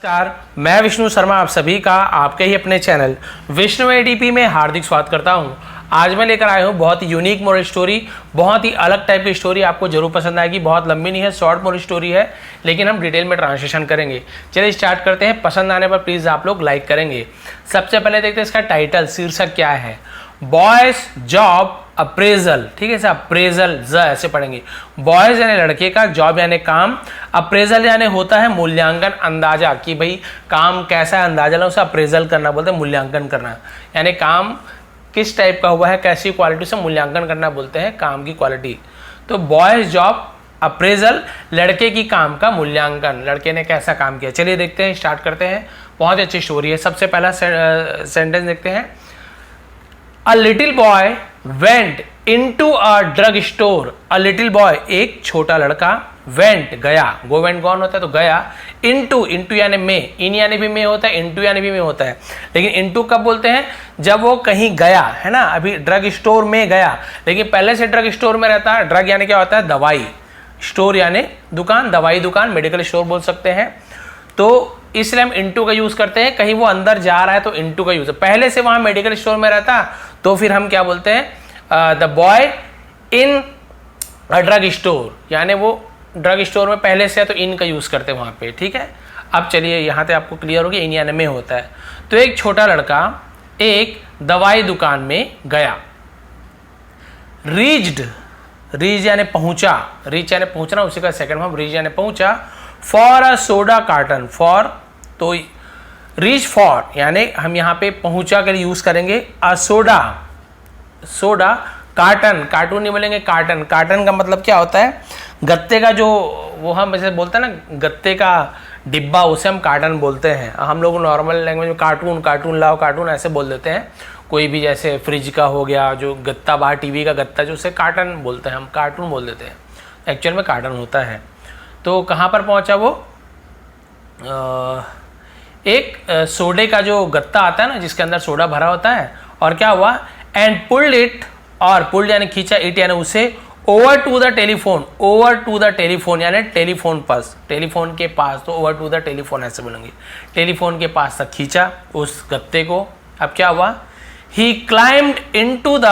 नमस्कार, मैं विष्णु शर्मा आप सभी का आपके ही अपने चैनल विष्णु एडीपी में हार्दिक स्वागत करता हूं। आज मैं लेकर आया हूं बहुत ही यूनिक मोरल स्टोरी, बहुत ही अलग टाइप की स्टोरी, आपको जरूर पसंद आएगी। बहुत लंबी नहीं है, शॉर्ट मोरल स्टोरी है, लेकिन हम डिटेल में ट्रांसलेशन करेंगे। चलिए स्टार्ट करते हैं। पसंद आने पर प्लीज़ आप लोग लाइक करेंगे। सबसे पहले देखते हैं इसका टाइटल, शीर्षक क्या है। बॉयज जॉब अप्रेजल, ठीक है सर, अप्रेजल ज ऐसे पढ़ेंगे। बॉयज यानी लड़के का, जॉब यानी काम, अप्रेजल यानी होता है मूल्यांकन, अंदाजा कि भाई काम कैसा है, अंदाजा लो, उसे अप्रेजल करना बोलते हैं, मूल्यांकन करना। यानी काम किस टाइप का हुआ है, कैसी क्वालिटी से मूल्यांकन करना बोलते हैं, काम की क्वालिटी। तो बॉयज जॉब अप्रेजल, लड़के की काम का मूल्यांकन, लड़के ने कैसा काम किया। चलिए देखते हैं, स्टार्ट करते हैं। बहुत अच्छी स्टोरी है। सबसे पहला सेंटेंस देखते हैं। A little boy went into a drug store. A little boy, एक छोटा लड़का, went गया, go went gone होता है तो गया, into यानी में, in यानी भी में होता है, into यानी भी में होता है, लेकिन into कब बोलते हैं, जब वो कहीं गया है ना। अभी ड्रग स्टोर में गया, लेकिन पहले से ड्रग स्टोर में रहता है। ड्रग यानी क्या होता है, दवाई, स्टोर यानी दुकान, दवाई दुकान, मेडिकल स्टोर बोल सकते हैं। तो इसलिए हम इनटू का यूज करते हैं। कहीं वो अंदर जा रहा है तो इनटू का यूज है। पहले से वहां मेडिकल स्टोर में रहता तो फिर हम क्या बोलते हैं, the boy in a drug store, यानी वो ड्रग स्टोर में पहले से है तो इन का यूज करते हैं वहां पे, ठीक है। अब चलिए यहाँ पे आपको क्लियर हो गया, इन यानी में होता है। तो एक छोटा लड़का एक दवाई दुकान में गया। रीच्ड, रीच यानी पहुंचा, रीच यानी पहुंचना, उसी का सेकंड फॉर्म रीच यानी पहुंचा। For a soda carton, for तो रीच फॉर यानी हम यहाँ पे पहुंचा कर यूज करेंगे। अ सोडा, सोडा कार्टन, कार्टून नहीं बोलेंगे, कार्टन। कार्टन का मतलब क्या होता है, गत्ते का जो वो हम जैसे बोलते हैं ना, गत्ते का डिब्बा, उसे हम कार्टन बोलते हैं। हम लोग नॉर्मल लैंग्वेज में कार्टून, कार्टून लाओ, कार्टून ऐसे बोल देते हैं। कोई भी जैसे फ्रिज का हो गया, जो गत्ता बाहर टीवी का गत्ता, जो उसे कार्टन बोलते हैं, हम कार्टून बोल देते हैं, एक्चुअल में कार्टन होता है। तो कहाँ पर पहुँचा वो, एक सोडे का जो गत्ता आता है ना, जिसके अंदर सोडा भरा होता है, और क्या हुआ, एंड पुल्ड इट, और पुल्ड यानी खींचा, इट यानी उसे, over to the telephone, over to the telephone यानी टेलीफोन पास, टेलीफोन के पास, तो ओवर टू द टेलीफोन ऐसे बोलेंगे, टेलीफोन के पास तक खींचा उस गत्ते को। अब क्या हुआ, ही क्लाइम्ड इनटू द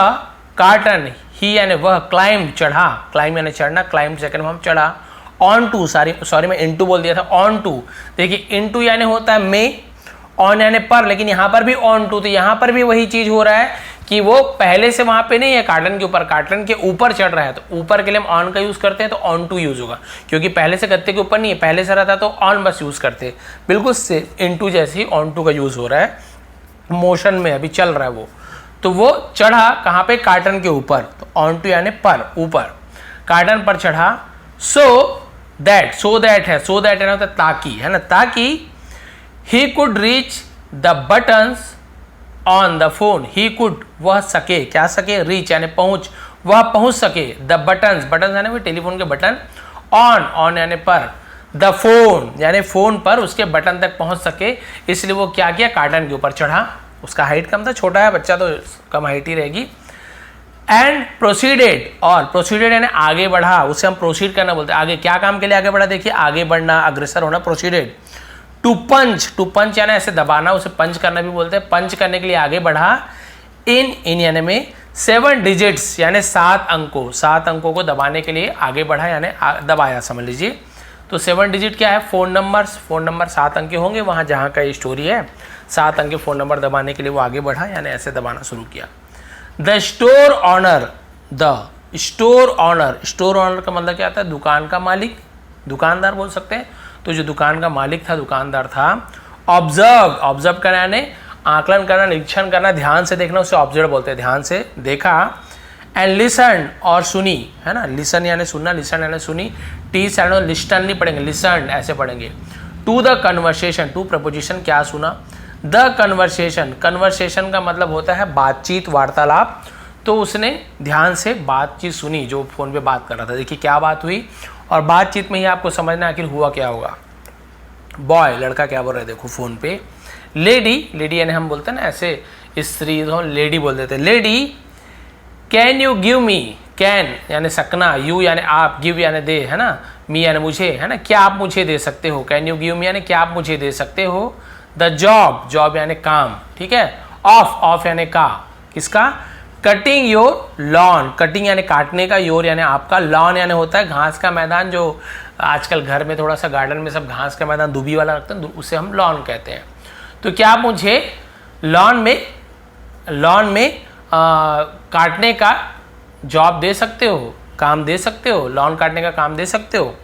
कार्टन, ही यानी वह, क्लाइम्ड चढ़ा, क्लाइम यानी चढ़ना, क्लाइम्ड सेकंड में हम चढ़ा, ऑन टू, सॉरी मैं इनटू बोल दिया था, ऑन टू। देखिए इनटू यानी होता है में, ऑन यानी पर, लेकिन यहाँ पर भी ऑन टू, तो यहाँ पर भी वही चीज हो रहा है कि वो पहले से वहां पे नहीं है, कार्टन के ऊपर, कार्टन के ऊपर चढ़ रहा है। तो ऊपर के लिए हम ऑन का यूज करते हैं, तो ऑन टू यूज होगा, क्योंकि पहले से गत्ते के ऊपर नहीं है, पहले से रहता तो ऑन बस यूज करते। बिल्कुल से इनटू जैसे ही ऑन टू का यूज हो रहा है, मोशन में अभी चल रहा है वो। तो वो चढ़ा कहाँ पे, कार्टन के ऊपर, तो ऑन टू यानी पर, ऊपर, कार्टन पर चढ़ा। सो दैट, सो दैट है, सो दैट है ना, ताकि है ना, ताकि he could reach the buttons on the phone, he could वह सके, क्या सके, रीच यानी पहुंच, वह पहुंच सके, द बटन्स, बटन्स यानी वही टेलीफोन के बटन, ऑन, ऑन यानी पर, द फोन यानी फोन पर उसके बटन तक पहुंच सके। इसलिए वो क्या किया, कार्टन के ऊपर चढ़ा। उसका हाइट कम था, छोटा है बच्चा तो कम हाइट ही रहेगी। एंड प्रोसीडेड, और प्रोसीडेड यानी आगे बढ़ा, उसे हम प्रोसीड करना बोलते हैं। आगे क्या काम के लिए आगे बढ़ा, देखिए आगे बढ़ना, अग्रसर होना, प्रोसीडेड। टू पंच, टू पंच यानी ऐसे दबाना, उसे पंच करना भी बोलते हैं। पंच करने के लिए आगे बढ़ा। इन यानी में, 7 डिजिट्स यानी 7 अंकों, 7 अंकों को दबाने के लिए आगे बढ़ा, यानी दबाया समझ लीजिए। तो 7 डिजिट क्या है, फोन नंबर, फोन नंबर 7 अंक के होंगे वहाँ जहाँ का ये स्टोरी है। 7 अंक के फोन नंबर दबाने के लिए वो आगे बढ़ा, यानी ऐसे दबाना शुरू किया। The store owner, the store owner, store owner का मतलब क्या आता है, दुकान का मालिक, दुकानदार बोल सकते हैं। तो जो दुकान का मालिक था, दुकानदार था। ऑब्जर्व, ऑब्जर्व करना यानी आकलन करना, निरीक्षण करना, ध्यान से देखना, उसे ऑब्जर्व बोलते हैं, ध्यान से देखा। एंड लिसन, और सुनी, है ना, लिसन यानी सुनना, लिसन यानी सुनी, टी साइड लिस्टन नहीं पढ़ेंगे, लिसन ऐसे पढ़ेंगे। To the conversation, to preposition, क्या सुना, द कन्वर्सेशन, कन्वर्सेशन का मतलब होता है बातचीत, वार्तालाप। तो उसने ध्यान से बातचीत सुनी, जो फोन पे बात कर रहा था। देखिए क्या बात हुई, और बातचीत में ही आपको समझना आखिर हुआ क्या होगा। बॉय, लड़का क्या बोल रहा है, देखो फोन पे। लेडी, लेडी यानी हम बोलते हैं ना ऐसे, स्त्री तो लेडी बोल देते हैं। Lady, can you give me, can यानी सकना, यू यानी आप, गिव यानी दे, है ना, मी यानी मुझे, है ना, क्या आप मुझे दे सकते हो, कैन यू गिव मी यानी क्या आप मुझे दे सकते हो, द जॉब, जॉब यानी काम, ठीक है, ऑफ यानी का, किसका, कटिंग योर लॉन, कटिंग यानी काटने का, योर यानी आपका, लॉन यानी होता है घास का मैदान, जो आजकल घर में थोड़ा सा गार्डन में सब घास का मैदान दुबी वाला रखते हैं, उसे हम लॉन कहते हैं। तो क्या आप मुझे लॉन में काटने का जॉब दे सकते हो, काम दे सकते हो, लॉन काटने का काम दे सकते हो।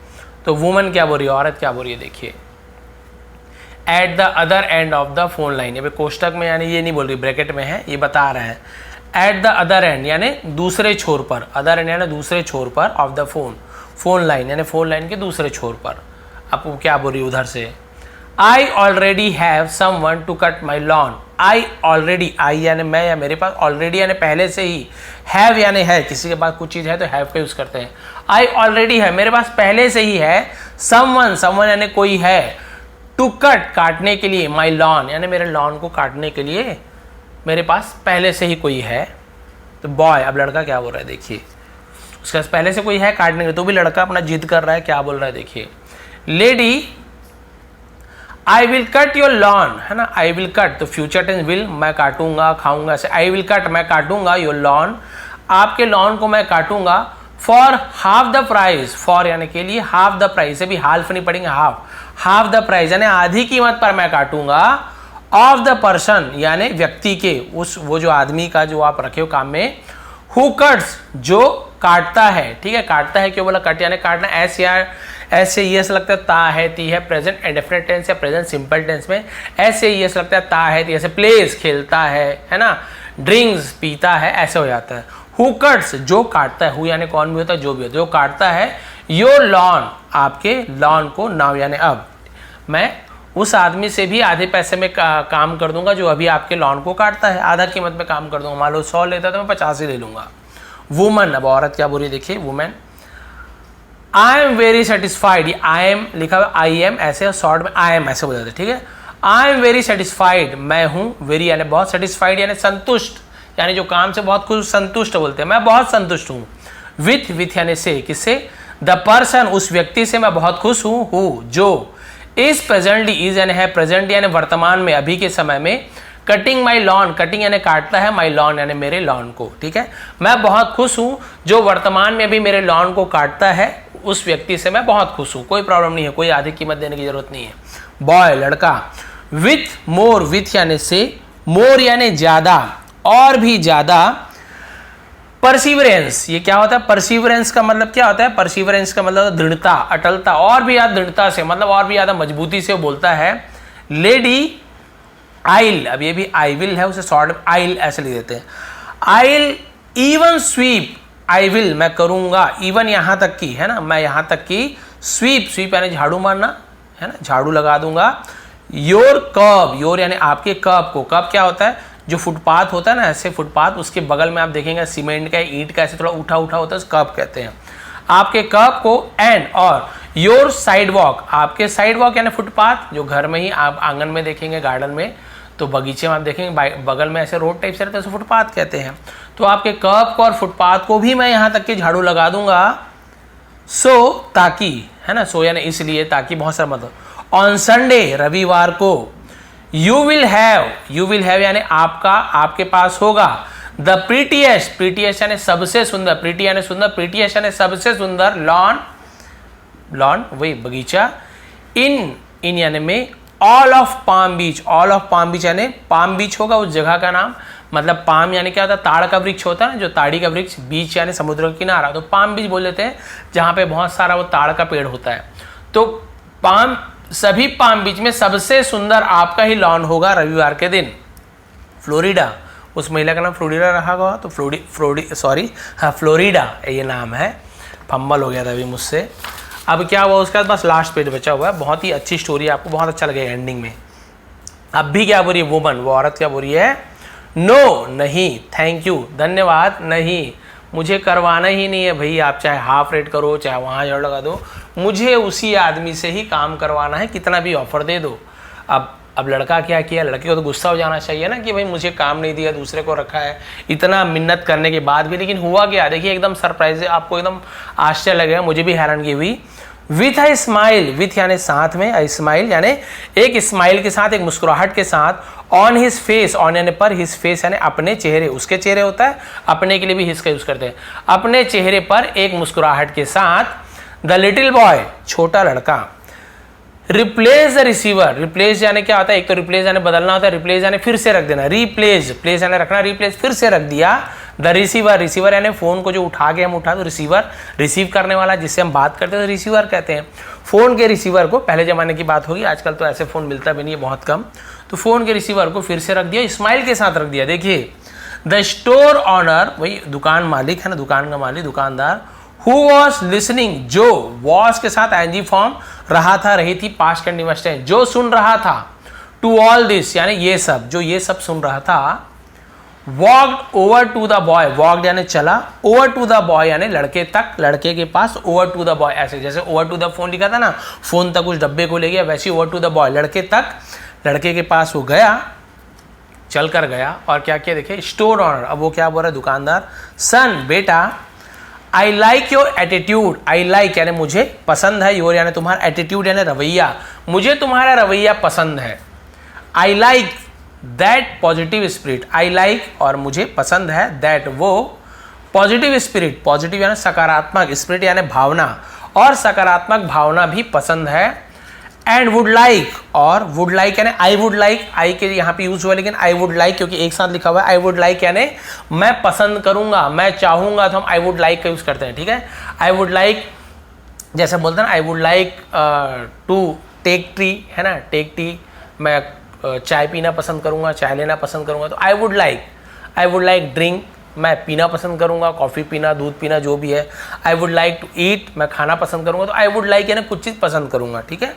तो वुमन क्या बोल रही है, औरत क्या बोल रही है, देखिए, at the other end of the phone line, ये कोष्टक में यानी ये नहीं बोल रही, ब्रैकेट में है, ये बता रहा है, एट द अदर एंड यानी दूसरे छोर पर, अदर एंड यानी दूसरे छोर पर, ऑफ द फोन लाइन यानी फोन लाइन के दूसरे छोर पर। आपको क्या बोल रही है उधर से, I already have someone to cut my lawn, I already, I यानी मैं या मेरे पास, ऑलरेडी यानी पहले से ही, हैव यानी है, किसी के पास कुछ चीज़ है तो हैव का यूज करते हैं, आई ऑलरेडी है, मेरे पास पहले से ही है, समवन यानी कोई है, टू कट काटने के लिए, माई लॉन यानी मेरे लॉन को काटने के लिए मेरे पास पहले से ही कोई है। तो बॉय, अब लड़का क्या बोल रहा है, देखिए, उसके पास पहले से कोई है काटने के लिए, तो भी लड़का अपना जिद कर रहा है, क्या बोल रहा है, देखिए, lady I will cut your lawn, है ना, आई विल कट, तो फ्यूचर टेंस विल, मैं काटूंगा, खाऊंगा, ऐसे, आई विल कट मैं काटूंगा, योर लॉन आपके लॉन को मैं काटूंगा, for half the price, for यानी के लिए, हाफ द प्राइस, से भी हाल्फ नहीं पड़ेंगे, हाफ द प्राइस यानी आधी कीमत पर मैं काटूंगा, ऑफ द पर्सन यानी व्यक्ति के, वो जो आदमी का जो आप रखे हो काम में, हु कट्स जो काटता है, ठीक है, काटता है, क्यों बोला कट यानी काटना, ऐसे ये ऐसा लगता है, ता है ती है, प्रेजेंट इंडेफिनिट टेंस या प्रेजेंट सिंपल टेंस में ऐसे ये ऐसा लगता है, ता है ती, ऐसे प्लेस खेलता है ना, ड्रिंक्स पीता है, ऐसे हो जाता है। हु कट्स जो काटता है, हु यानी कौन भी होता है, जो भी होता है, जो काटता है, योर लॉन आपके लॉन को, नाउ यानी अब, मैं उस आदमी से भी आधे पैसे में काम कर दूंगा जो अभी आपके लॉन को काटता है, आधा कीमत में काम कर दूंगा, मान लो 100 लेता तो मैं 50 ही ले लूंगा। वुमन, अब औरत क्या बोल रही है, देखिए, women, I am very satisfied, I am लिखा हुआ आई एम ऐसे, शॉर्ट में आई एम ऐसे बोल जाते, ठीक है, आई एम वेरी सेटिस्फाइड, मैं हूँ, वेरी यानी बहुत, सेटिस्फाइड यानी संतुष्ट, यानी जो काम से बहुत खुश, संतुष्ट बोलते हैं, मैं बहुत संतुष्ट हूँ, विथ यानी से, किससे, द पर्सन उस व्यक्ति से मैं बहुत खुश हूँ, जो इज प्रेजेंटली, इज यानी है, प्रेजेंट यानी वर्तमान में, अभी के समय में, कटिंग माई लॉन, कटिंग यानी काटता है, माई लॉन यानी मेरे लॉन को, ठीक है, मैं बहुत खुश हूँ जो वर्तमान में अभी मेरे लॉन को काटता है, उस व्यक्ति से मैं बहुत खुश हूँ, कोई प्रॉब्लम नहीं है, कोई आधी कीमत देने की जरूरत नहीं है। बॉय, लड़का, विथ मोर, विथ यानी से, मोर यानी ज्यादा, और भी ज्यादा, परसिवरेंस, ये क्या होता है, परसिवरेंस का मतलब क्या होता है, परसिवरेंस का मतलब दृढ़ता, अटलता, और भी ज्यादा दृढ़ता से, मतलब और भी ज्यादा मजबूती से बोलता है। लेडी आइल, अब ये भी आई विल है, उसे शॉर्ट आइल ऐसे लिख देते हैं, आइल इवन स्वीप, आई विल मैं करूंगा, इवन यहां तक की, है ना, मैं यहां तक की, स्वीप यानी झाड़ू मारना, है ना, झाड़ू लगा दूंगा, योर कर्ब, योर यानी आपके कर्ब को, कर्ब क्या होता है, जो फुटपाथ होता है ना, ऐसे फुटपाथ, उसके बगल में आप देखेंगे सीमेंट का, ईंट का, ऐसे थोड़ा उठा होता है, उस कर्ब कहते हैं, आपके कर्ब को, एंड और योर साइड वॉक, आपके साइड वॉक यानी फुटपाथ, जो घर में ही आप आंगन में देखेंगे, गार्डन में, तो बगीचे में आप देखेंगे बगल में ऐसे रोड टाइप से रहते हैं, उसे फुटपाथ कहते हैं। तो आपके कर्ब को और फुटपाथ को भी मैं यहाँ तक के झाड़ू लगा दूंगा, सो ताकि, है ना, सो यानी इसलिए, ताकि बहुत सारा मतलब, ऑन संडे रविवार को, यू विल हैव यानी आपका, आपके पास होगा, द प्रीटीएस्ट, प्रीटीएस्ट यानी सबसे सुंदर, प्रीटी यानी सुंदर, प्रीटीएस्ट यानी सबसे सुंदर, लॉन वही बगीचा, इन यानी में, all of Palm Beach, all of Palm Beach यानी पाम बीच होगा उस जगह का नाम, मतलब पाम यानी क्या होता है, ताड़ का वृक्ष होता है ना, जो ताड़ी का वृक्ष, बीच यानी समुद्र का किनारा, तो पाम बीच बोल देते हैं जहाँ पे बहुत सारा वो ताड़ का पेड़ होता है। तो पाम, सभी पाम बीच में सबसे सुंदर आपका ही लॉन होगा रविवार के दिन। फ्लोरिडा, उस महिला का नाम फ्लोरिडा रहा होगा, तो फ्लोरिडा ये नाम है, फंबल हो गया था अभी मुझसे। अब क्या हुआ, उसके बाद बस लास्ट पेज बचा हुआ है, बहुत ही अच्छी स्टोरी, आपको बहुत अच्छा लगेगा एंडिंग में। अब भी क्या बोल रही है वुमन, वो औरत क्या बोल रही है, नो नहीं, थैंक यू धन्यवाद नहीं, मुझे करवाना ही नहीं है भाई, आप चाहे हाफ रेट करो, चाहे वहाँ झाड़ू लगा दो, मुझे उसी आदमी से ही काम करवाना है, कितना भी ऑफर दे दो। अब लड़का क्या किया, लड़के को तो गुस्सा हो जाना चाहिए ना कि भाई मुझे काम नहीं दिया, दूसरे को रखा है, इतना मिन्नत करने के बाद भी। लेकिन हुआ क्या, देखिए एकदम सरप्राइज, आपको एकदम आश्चर्य लगेगा, मुझे भी हैरानगी हुई। विथ अ स्माइल, विथ यानी साथ में, अ स्माइल यानी एक स्माइल के साथ, एक मुस्कुराहट के साथ, ऑन हिज फेस, ऑन यानी पर, हिज फेस यानी अपने चेहरे, उसके चेहरे होता है, अपने के लिए भी हिज का यूज करते हैं, अपने चेहरे पर एक मुस्कुराहट के साथ, द लिटिल बॉय, छोटा लड़का, रिप्लेस द रिसीवर, रिप्लेस यानी क्या होता है, एक तो रिप्लेस यानी बदलना होता है, रिप्लेस यानी फिर से रख देना, रिप्लेस, प्लेस यानी रखना, रिप्लेस फिर से रख दिया, द रिसीवर, रिसीवर यानी फोन को जो उठा के हम उठा तो रिसीवर, रिसीव करने वाला जिससे हम बात करते हैं तो रिसीवर कहते हैं। फोन के रिसीवर को, पहले जमाने की बात होगी, आजकल तो ऐसे फोन मिलता भी नहीं है, बहुत कम, तो फोन के रिसीवर को फिर से रख दिया, स्माइल के साथ रख दिया। देखिए द स्टोर ऑनर, वही दुकान मालिक है ना, दुकान का मालिक, दुकानदार, हु वॉज लिसनिंग, जो वॉज के साथ आईएनजी फॉर्म, रहा था, रही थी, पास्ट कंटीन्यूअस टेंस, जो सुन रहा था, टू ऑल दिस यानी ये सब, जो ये सब सुन रहा था, walked over to the boy, walked यानी चला, ओवर टू द बॉय यानी लड़के तक, लड़के के पास, ओवर टू द बॉय, ऐसे जैसे ओवर टू द फोन लिखा था ना, फोन तक उस डब्बे को ले गया, वैसे ओवर टू द बॉय, लड़के तक, लड़के के पास वो गया, चल कर गया, और क्या किया, देखिए स्टोर ऑनर, अब वो क्या बोल रहा है, दुकानदार, सन, बेटा, I like your attitude, I like यानी मुझे पसंद है, योर यानी तुम्हारा, एटीट्यूड यानी रवैया, मुझे तुम्हारा रवैया पसंद है, I like that positive spirit, I like और मुझे पसंद है, दैट वो, पॉजिटिव स्पिरिट, पॉजिटिव यानी सकारात्मक, स्पिरिट यानी भावना, और सकारात्मक भावना भी पसंद है, एंड वुड लाइक, और वुड लाइक यानी आई वुड लाइक, आई के यहाँ पे यूज हुआ, लेकिन आई वुड लाइक क्योंकि एक साथ लिखा हुआ है, आई वुड लाइक यानी मैं पसंद करूंगा, मैं चाहूंगा, तो हम आई वुड लाइक का यूज करते हैं, ठीक है। आई वुड लाइक जैसे बोलते हैं ना, I would like to take tea, है ना, टेक टी, मैं चाय पीना पसंद करूंगा, चाय लेना पसंद करूंगा, तो आई वुड लाइक ड्रिंक, मैं पीना पसंद करूंगा, कॉफ़ी पीना, दूध पीना, जो भी है। I would like to eat, मैं खाना पसंद करूंगा, तो आई वुड लाइक यानी कुछ चीज़ पसंद करूंगा, ठीक है।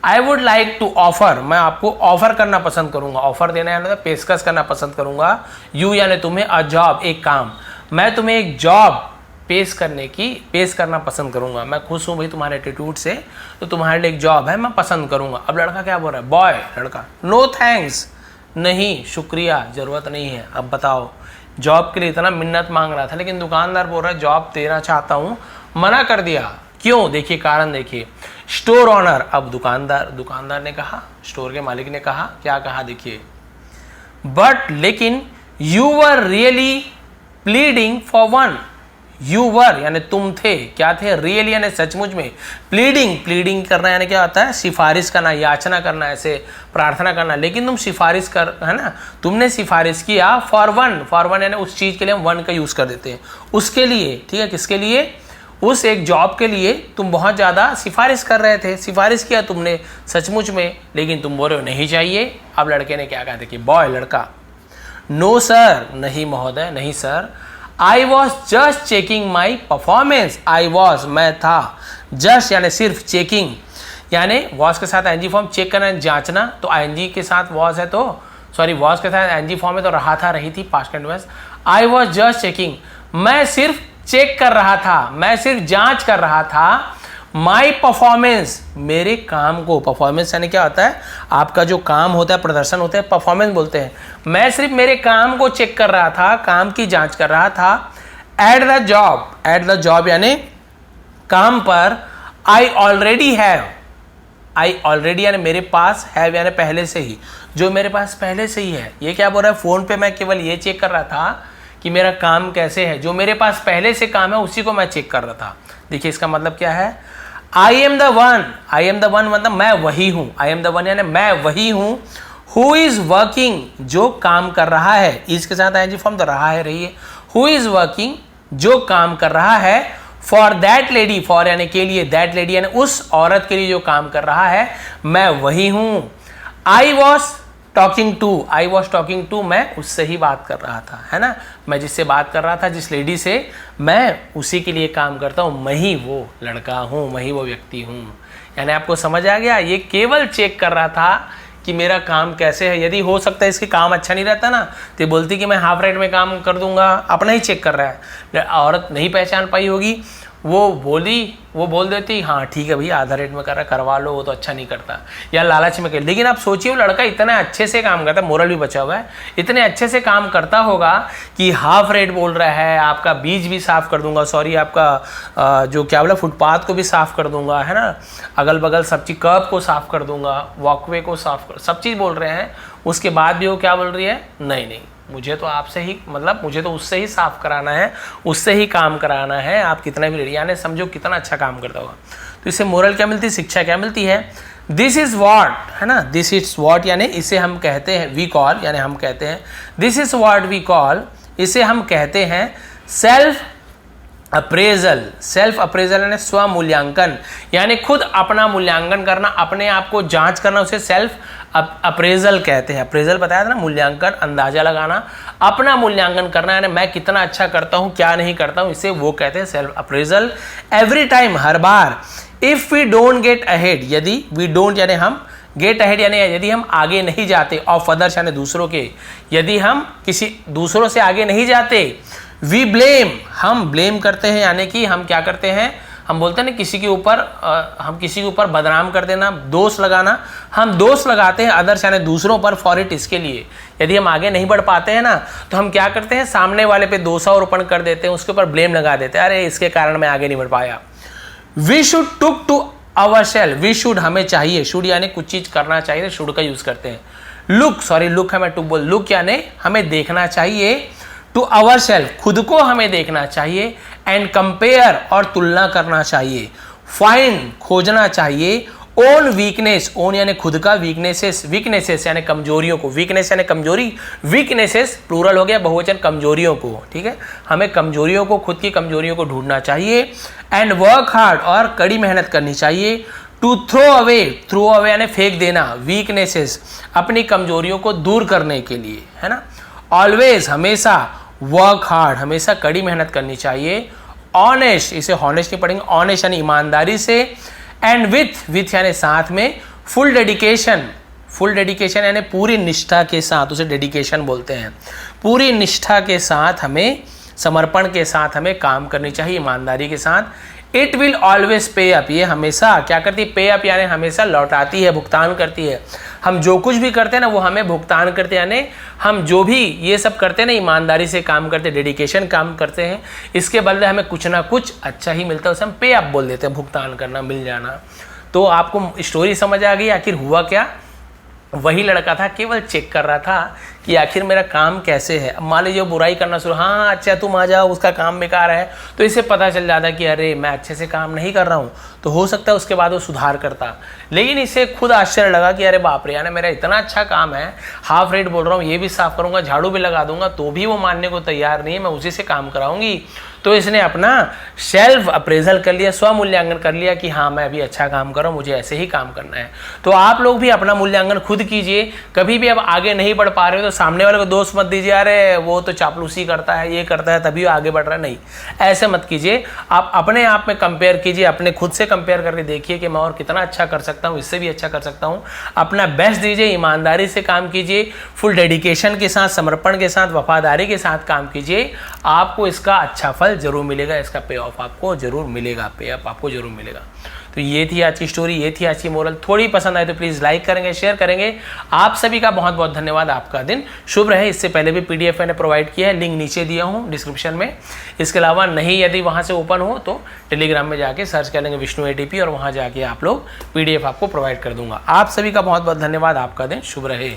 I would like to offer, मैं आपको ऑफर करना पसंद करूंगा, ऑफर देना यानी पेशकश करना पसंद करूंगा, यू यानी तुम्हें, अ जॉब एक काम, मैं तुम्हें एक जॉब पेश करना पसंद करूंगा, मैं खुश हूं भाई तुम्हारे एटीट्यूड से, तो तुम्हारे लिए एक जॉब है, मैं पसंद करूंगा। अब लड़का क्या बोल रहा है, बॉय, लड़का, नो थैंक्स, नहीं शुक्रिया, जरूरत नहीं है। अब बताओ, जॉब के लिए इतना मिन्नत मांग रहा था, लेकिन दुकानदार बोल रहा है जॉब देना चाहता हूं, मना कर दिया, क्यों, देखिए कारण देखिए, स्टोर ऑनर, अब दुकानदार ने कहा, स्टोर के मालिक ने कहा, क्या कहा देखिए, बट लेकिन, you were really pleading for one, you were यानी तुम थे, क्या थे, रियली यानी सचमुच में, प्लीडिंग करना यानी क्या होता है, सिफारिश करना, याचना करना, ऐसे प्रार्थना करना, लेकिन तुम सिफारिश कर, है ना, तुमने सिफारिश किया, फॉर वन यानी उस चीज के लिए हम वन का यूज कर देते हैं, उसके लिए, ठीक है, किसके लिए, उस एक जॉब के लिए तुम बहुत ज़्यादा सिफारिश कर रहे थे, सिफारिश किया तुमने सचमुच में, लेकिन तुम बोल रहे हो नहीं चाहिए। अब लड़के ने क्या कहा देखिए, बॉय, लड़का, नो सर, नहीं महोदय, नहीं sir, I was just checking my performance, I was मैं था, जस्ट यानी सिर्फ, चेकिंग यानी वॉज के साथ आईएनजी फॉर्म, चेक करना जांचना, तो आईएनजी के साथ वॉज है, तो सॉरी वॉज के साथ आईएनजी फॉर्म है, तो रहा था, रही थी, past continuous, I was just checking, मैं सिर्फ चेक कर रहा था, मैं सिर्फ जांच कर रहा था, माई परफॉर्मेंस, मेरे काम को, परफॉर्मेंस यानी क्या होता है, आपका जो काम होता है, प्रदर्शन होता है, परफॉर्मेंस बोलते हैं, मैं सिर्फ मेरे काम को चेक कर रहा था, काम की जांच कर रहा था, एट द जॉब यानी काम पर, आई ऑलरेडी यानी मेरे पास, हैव यानी पहले से ही, जो मेरे पास पहले से ही है। ये क्या बोल रहा है, फोन पे मैं केवल ये चेक कर रहा था कि मेरा काम कैसे है, जो मेरे पास पहले से काम है उसी को मैं चेक कर रहा था। देखिए इसका मतलब क्या है, आई एम द वन मतलब मैं वही हूं, आई एम द वन यानी मैं वही हूं, हु इज वर्किंग, जो काम कर रहा है, इसके साथ आईएनजी फॉर्म तो रहा है, रही है, हु इज वर्किंग, जो काम कर रहा है, फॉर दैट लेडी, फॉर यानी के लिए, दैट लेडी यानी उस औरत के लिए जो काम कर रहा है, मैं वही हूं। आई वॉज टॉकिंग टू, मैं उससे ही बात कर रहा था, है ना, मैं जिससे बात कर रहा था, जिस लेडी से, मैं उसी के लिए काम करता हूँ, मैं ही वो लड़का हूँ, मैं ही वो व्यक्ति हूँ। यानी आपको समझ आ गया, ये केवल चेक कर रहा था कि मेरा काम कैसे है। यदि हो सकता है इसके काम अच्छा नहीं रहता ना, तो बोलती कि मैं हाफ रेट में काम कर दूंगा, अपना ही चेक कर रहा है, औरत नहीं पहचान पाई होगी, वो बोल देती हाँ ठीक है भैया आधा रेट में करवा लो, वो तो अच्छा नहीं करता, या लालच में कर। लेकिन आप सोचिए वो लड़का इतना अच्छे से काम करता है, मोरल भी बचा हुआ है, इतने अच्छे से काम करता होगा कि हाफ रेट बोल रहा है, आपका बीच भी साफ कर दूंगा, सॉरी आपका जो क्या बोला फुटपाथ को भी साफ कर दूंगा, है ना, अगल बगल सब चीज़, कर्ब को साफ कर दूंगा, वॉकवे को साफ कर, सब चीज़ बोल रहे हैं। उसके बाद भी वो क्या बोल रही है, नहीं मुझे तो आपसे ही, मतलब मुझे तो उससे ही साफ कराना है, उससे ही काम कराना है, आप कितना भी रेडी, यानी समझो कितना अच्छा काम करता होगा। तो इससे मोरल क्या मिलती है, शिक्षा क्या मिलती है, दिस इज वॉट, है ना, दिस इज वॉट यानी इसे हम कहते हैं, वी कॉल यानी हम कहते हैं, this is what we call, इसे हम कहते हैं सेल्फ अप्रेजल। सेल्फ अप्रेजल यानी स्व मूल्यांकन, यानी खुद अपना मूल्यांकन करना, अपने आप को जांच करना, उसे सेल्फ अप्रेजल कहते हैं। अप्रेजल बताया था ना, मूल्यांकन, अंदाजा लगाना, अपना मूल्यांकन करना, यानी मैं कितना अच्छा करता हूं क्या नहीं करता हूं, इसे वो कहते हैं सेल्फ अप्रेजल। एवरी टाइम, हर बार, if we don't get ahead, यदि वी डोंट यानी हम, गेट अहेड यानी यदि हम आगे नहीं जाते, ऑफ अदर्स यानी दूसरों के, यदि हम किसी दूसरों से आगे नहीं जाते, वी ब्लेम, हम ब्लेम करते हैं, यानी कि हम क्या करते हैं, हम बोलते हैं ना किसी के ऊपर, हम किसी के ऊपर बदनाम कर देना, दोष लगाना, हम दोष लगाते हैं अदर्स यानी दूसरों पर, फॉर इट, इसके लिए। यदि हम आगे नहीं बढ़ पाते हैं ना, तो हम क्या करते हैं, सामने वाले पे दोषारोपण कर देते हैं, उसके ऊपर ब्लेम लगा देते हैं, अरे इसके कारण मैं आगे नहीं बढ़ पाया। We should took to our self, we should हमें चाहिए, शुड यानी कुछ चीज करना चाहिए, शुड का यूज करते हैं। लुक, सॉरी लुक है, मैं टुक बोल, लुक यानी हमें देखना चाहिए, टू आवर सेल्फ, खुद को हमें देखना चाहिए, एंड कंपेयर और तुलना करना चाहिए, फाइंड खोजना चाहिए, ओन वीकनेस, ओन यानी खुद का, वीकनेसेस, वीकनेसेस यानी कमजोरियों को, वीकनेस यानी कमजोरी, वीकनेसेस प्लूरल हो गया, बहुवचन कमजोरियों को, ठीक है, हमें कमजोरियों को, खुद की कमजोरियों को ढूंढना चाहिए, एंड वर्क हार्ड और कड़ी मेहनत करनी चाहिए, टू थ्रो अवे यानी फेंक देना, वीकनेसेस अपनी कमजोरियों को दूर करने के लिए, है ना, ऑलवेज हमेशा, वर्क हार्ड हमेशा कड़ी मेहनत करनी चाहिए, ऑनेस्ट, इसे हॉनेस्ट नहीं पढ़ेंगे, ऑनेस्ट यानी ईमानदारी से, एंड विथ यानी साथ में, फुल डेडिकेशन यानी पूरी निष्ठा के साथ, उसे डेडिकेशन बोलते हैं, पूरी निष्ठा के साथ हमें, समर्पण के साथ हमें काम करनी चाहिए, ईमानदारी के साथ। इट विल ऑलवेज पे अप, ये हमेशा क्या करती है, पे अप यानी हमेशा लौटाती है, भुगतान करती है, हम जो कुछ भी करते हैं ना वो हमें भुगतान करते हैं, यानी हम जो भी ये सब करते हैं ना, ईमानदारी से काम करते हैं, डेडिकेशन काम करते हैं, इसके बदले हमें कुछ ना कुछ अच्छा ही मिलता है, उसे हम पे अप बोल देते हैं, भुगतान करना, मिल जाना। तो आपको स्टोरी समझ आ गई, आखिर हुआ क्या, वही लड़का था केवल चेक कर रहा था कि आखिर मेरा काम कैसे है। अब मान लीजिए बुराई करना शुरू, हाँ अच्छा तुम आ जाओ, उसका काम बेकार है, तो इसे पता चल जाता कि अरे मैं अच्छे से काम नहीं कर रहा हूँ, तो हो सकता है उसके बाद वो सुधार करता। लेकिन इसे खुद आश्चर्य लगा कि अरे बाप रे, यानी मेरा इतना अच्छा काम है, हाफ रेट बोल रहा हूँ, ये भी साफ करूँगा, झाड़ू भी लगा दूंगा, तो भी वो मानने को तैयार नहीं है, मैं उसी से काम कराऊंगी। तो इसने अपना सेल्फ अप्रेजल कर लिया, स्व मूल्यांकन कर लिया कि हाँ मैं अभी अच्छा काम कर रहा हूँ, मुझे ऐसे ही काम करना है। तो आप लोग भी अपना मूल्यांकन खुद कीजिए। कभी भी अब आगे नहीं बढ़ पा रहे हो तो सामने वाले को दोष मत दीजिए, अरे वो तो चापलूसी करता है, ये करता है तभी आगे बढ़ रहा है, नहीं, ऐसे मत कीजिए। आप अपने आप में कंपेयर कीजिए, अपने खुद से कंपेयर करके देखिए कि मैं और कितना अच्छा कर सकता हूँ, इससे भी अच्छा कर सकता हूँ। अपना बेस्ट दीजिए, ईमानदारी से काम कीजिए, फुल डेडिकेशन के साथ, समर्पण के साथ, वफादारी के साथ काम कीजिए, आपको इसका अच्छा फल जरूर मिलेगा, इसका पे ऑफ आपको जरूर मिलेगा, पे अप आपको जरूर मिलेगा। तो ये थी आज की स्टोरी, ये थी आज की मोरल। थोड़ी पसंद आए तो प्लीज़ लाइक करेंगे, शेयर करेंगे। आप सभी का बहुत बहुत धन्यवाद, आपका दिन शुभ रहे। इससे पहले भी पीडीएफ मैंने प्रोवाइड किया है, लिंक नीचे दिया हूँ डिस्क्रिप्शन में। इसके अलावा नहीं यदि वहाँ से ओपन हो तो टेलीग्राम में जाके सर्च कर लेंगे विष्णु एटीपी, और वहाँ जाके आप लोग पीडीएफ आपको प्रोवाइड कर दूंगा। आप सभी का बहुत बहुत धन्यवाद, आपका दिन शुभ रहे।